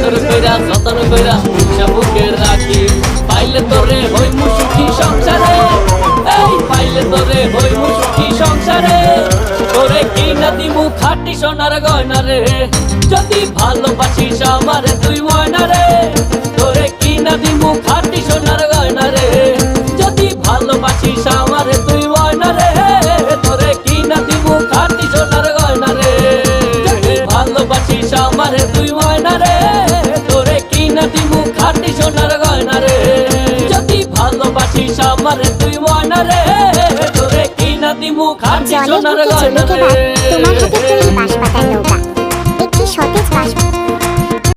আদর কইরা যতন কইরা বুকে রাখি পাইলে তোরে হই মুসুখী সংসারে এই পাইলে তোরে হই মুসুখী সংসারে তোরে কিনা দিমু খাঁটি সোনার গয়না রে যদি ভালোবাসিস আমারে তুই ময়না রে তোরে কিনা দিমু খাঁটি সোনার গয়না রে যদি ভালোবাসিস আমারে তুই ময়না রে তোরে কিনা দিমু খাঁটি সোনার গয়না রে যদি ভালোবাসিস আমারে তুই ময়না রে তোরে কিনা দিমু খাঁটি সোনার গয়না রে যদি ভালোবাসিস আমারে তুই ময়না রে তোরে কিনা দিমু খাঁটি সোনার গয়না রে তোমার হাতে তৈরি বাঁশপাতার নৌকা একটি সতেজ বাঁশ